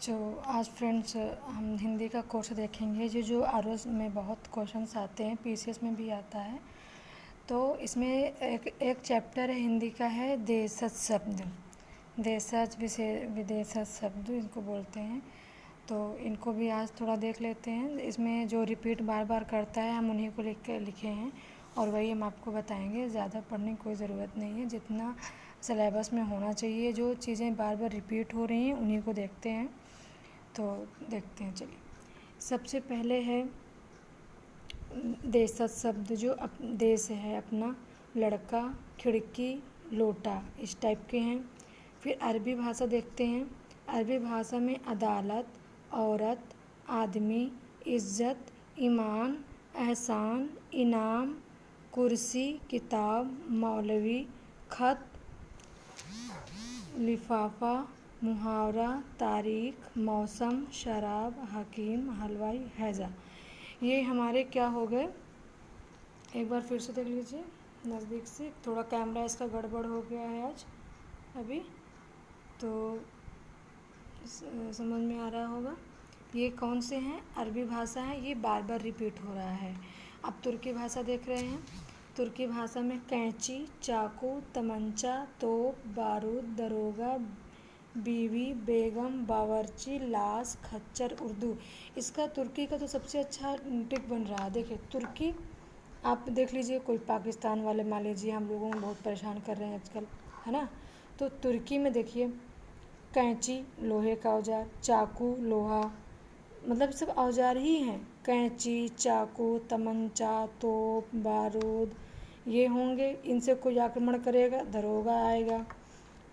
जो आज फ्रेंड्स हम हिंदी का कोर्स देखेंगे जो आरओज में बहुत क्वेश्चंस आते हैं, पीसीएस में भी आता है। तो इसमें एक चैप्टर है हिंदी का है देशज शब्द, देशज विदेशज शब्द इनको बोलते हैं। तो इनको भी आज थोड़ा देख लेते हैं। इसमें जो रिपीट बार बार करता है हम उन्हीं को लिखे हैं और वही हम आपको बताएंगे। ज़्यादा पढ़ने की कोई ज़रूरत नहीं है, जितना सिलेबस में होना चाहिए। जो चीज़ें बार बार रिपीट हो रही हैं उन्हीं को देखते हैं। तो देखते हैं, चलिए। सबसे पहले है देशज शब्द, जो देश है अपना, लड़का, खिड़की, लोटा, इस टाइप के हैं। फिर अरबी भाषा देखते हैं। अरबी भाषा में अदालत, औरत, आदमी, इज़्ज़त, ईमान, एहसान, इनाम, कुर्सी, किताब, मौलवी, खत, लिफाफा, मुहावरा, तारीख, मौसम, शराब, हकीम, हलवाई, हैजा, ये हमारे क्या हो गए। एक बार फिर से देख लीजिए नज़दीक से। थोड़ा कैमरा इसका गड़बड़ हो गया है आज अभी, तो समझ में आ रहा होगा। ये कौन से हैं? अरबी भाषा है, ये बार बार रिपीट हो रहा है। अब तुर्की भाषा देख रहे हैं। तुर्की भाषा में कैंची, चाकू, तमंचा, तोप, बारूद, दरोगा, बीवी, बेगम, बावर्ची, लाश, खच्चर, उर्दू। इसका तुर्की का तो सबसे अच्छा टिक बन रहा है। देखिए तुर्की आप देख लीजिए, कोई पाकिस्तान वाले मान लीजिए हम लोगों को बहुत परेशान कर रहे हैं आजकल, है ना। तो तुर्की में देखिए कैंची लोहे का औजार, चाकू लोहा, मतलब सब औजार ही हैं। कैंची, चाकू, तमंचा, तोप, बारूद, ये होंगे। इनसे कोई आक्रमण करेगा दरोगा आएगा।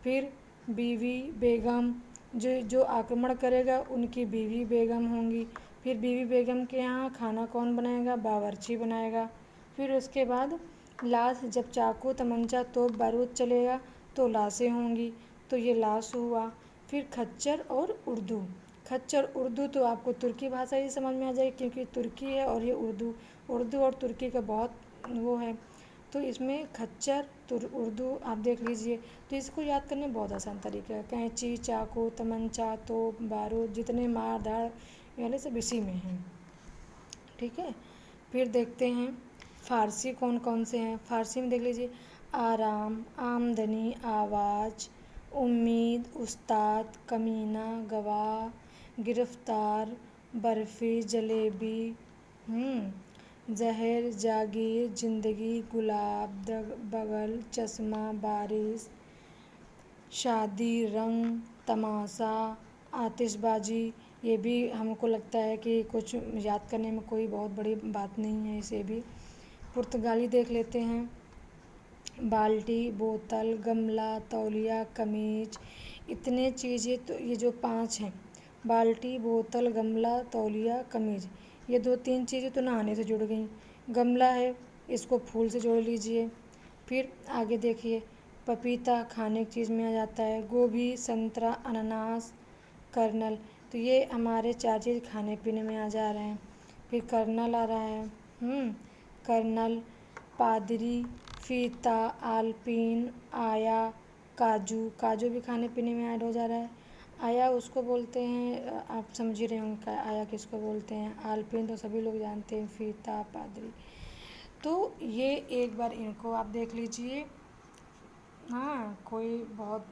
फिर बीवी बेगम, जो आक्रमण करेगा उनकी बीवी बेगम होंगी। फिर बीवी बेगम के यहाँ खाना कौन बनाएगा? बावर्ची बनाएगा। फिर उसके बाद लाश, जब चाकू, तमंचा, तोप, बारूद चलेगा तो लाशें होंगी, तो ये लाश हुआ। फिर खच्चर और उर्दू। खच्चर उर्दू तो आपको तुर्की भाषा ही समझ में आ जाएगी, क्योंकि तुर्की है और ये उर्दू और तुर्की का बहुत वो है। तो इसमें खच्चर उर्दू आप देख लीजिए। तो इसको याद करने बहुत आसान तरीका है। कैंची, चाकू, तमंचा, तोप, बारूद, जितने मार धाड़ वाले सब इसी में हैं, ठीक है। फिर देखते हैं फ़ारसी कौन कौन से हैं। फ़ारसी में देख लीजिए आराम, आमदनी, आवाज़, उम्मीद, उस्ताद, कमीना, गवाह, गिरफ्तार, बर्फ़ी, जलेबी, जहर, जागीर, ज़िंदगी, गुलाब, बगल, चश्मा, बारिश, शादी, रंग, तमाशा, आतिशबाजी। ये भी हमको लगता है कि कुछ याद करने में कोई बहुत बड़ी बात नहीं है इसे भी। पुर्तगाली देख लेते हैं। बाल्टी, बोतल, गमला, तौलिया, कमीज, इतने चीज़ें। तो ये जो 5 हैं, बाल्टी, बोतल, गमला, तौलिया, कमीज, ये 2-3 चीज़ें तो नहाने से जुड़ गई। गमला है, इसको फूल से जोड़ लीजिए। फिर आगे देखिए पपीता खाने की चीज़ में आ जाता है। गोभी, संतरा, अनानास, कर्नल, तो ये हमारे 4 चीज़ खाने पीने में आ जा रहे हैं। फिर कर्नल आ रहा है, कर्नल, पादरी, फीता, आलपीन, आया, काजू, काजू भी खाने पीने में ऐड हो जा रहा है। आया उसको बोलते हैं, आप समझ ही रहे होंगे आया किसको बोलते हैं। आलपीन तो सभी लोग जानते हैं, फीता, पादरी। तो ये एक बार इनको आप देख लीजिए। हाँ, कोई बहुत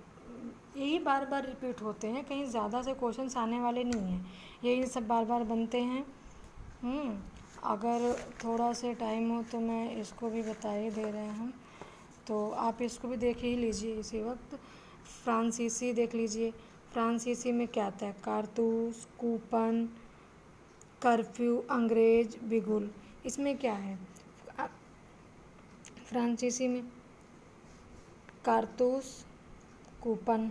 यही बार बार रिपीट होते हैं, कहीं ज़्यादा से क्वेश्चंस आने वाले नहीं हैं, यही सब बार बार बनते हैं। अगर थोड़ा से टाइम हो तो मैं इसको भी बता ही दे रहे हैं हम, तो आप इसको भी देख ही लीजिए इसी वक्त। फ्रांसीसी देख लीजिए। फ्रांसीसी में क्या आता है? कारतूस, कूपन, कर्फ्यू, अंग्रेज, बिगुल। इसमें क्या है फ्रांसीसी में? कारतूस, कूपन,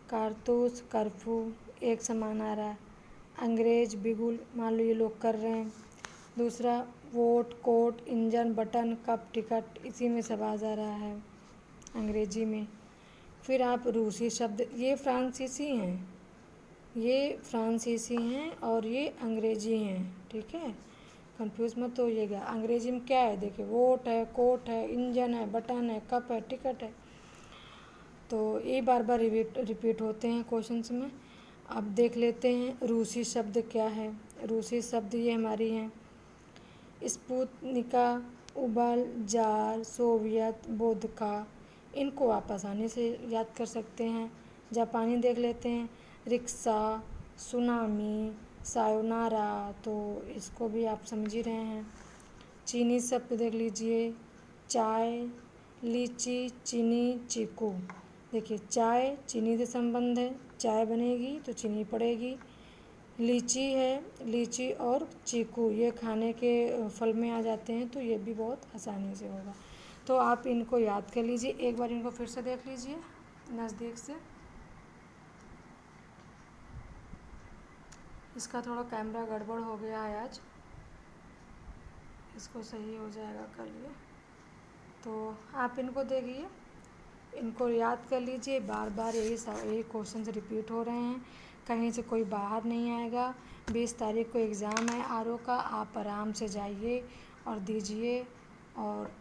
कारतूस, कर्फ्यू एक समान आ रहा है। अंग्रेज, बिगुल, मान लो ये लोग कर रहे हैं। दूसरा vote, coat, engine, button, cup, ticket, इसी में सब आ जा रहा है अंग्रेजी में। फिर आप रूसी शब्द, ये फ्रांसीसी हैं, ये फ्रांसीसी हैं और ये अंग्रेजी हैं, ठीक है, कंफ्यूज मत होइएगा। अंग्रेजी में क्या है? देखिए वोट है, कोट है, इंजन है, बटन है, कप है, टिकट है। तो ये बार बार रिपीट होते हैं क्वेश्चंस में। अब देख लेते हैं रूसी शब्द क्या है। रूसी शब्द ये हमारी हैं स्पुतनिका, उबल, जार, सोवियत, वोदका। इनको आप आसानी से याद कर सकते हैं। जापानी देख लेते हैं रिक्शा, सुनामी, सायोनारा, तो इसको भी आप समझ ही रहे हैं। चीनी शब्द देख लीजिए चाय, लीची, चीनी, चीकू। देखिए चाय चीनी से संबंध है, चाय बनेगी तो चीनी पड़ेगी। लीची है, लीची और चीकू ये खाने के फल में आ जाते हैं, तो ये भी बहुत आसानी से होगा। तो आप इनको याद कर लीजिए, एक बार इनको फिर से देख लीजिए नज़दीक से। इसका थोड़ा कैमरा गड़बड़ हो गया है आज, इसको सही हो जाएगा कल ये। तो आप इनको देखिए, इनको याद कर लीजिए, बार बार यही क्वेश्चन रिपीट हो रहे हैं, कहीं से कोई बाहर नहीं आएगा। 20 तारीख को एग्ज़ाम है आरओ का, आप आराम से जाइए और दीजिए। और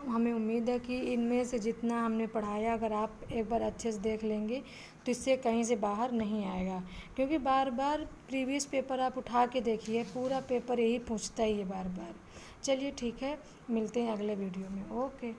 हमें उम्मीद है कि इनमें से जितना हमने पढ़ाया अगर आप एक बार अच्छे से देख लेंगे तो इससे कहीं से बाहर नहीं आएगा, क्योंकि बार बार प्रीवियस पेपर आप उठा के देखिए, पूरा पेपर यही पूछता ही है बार बार। चलिए ठीक है, मिलते हैं अगले वीडियो में। ओके।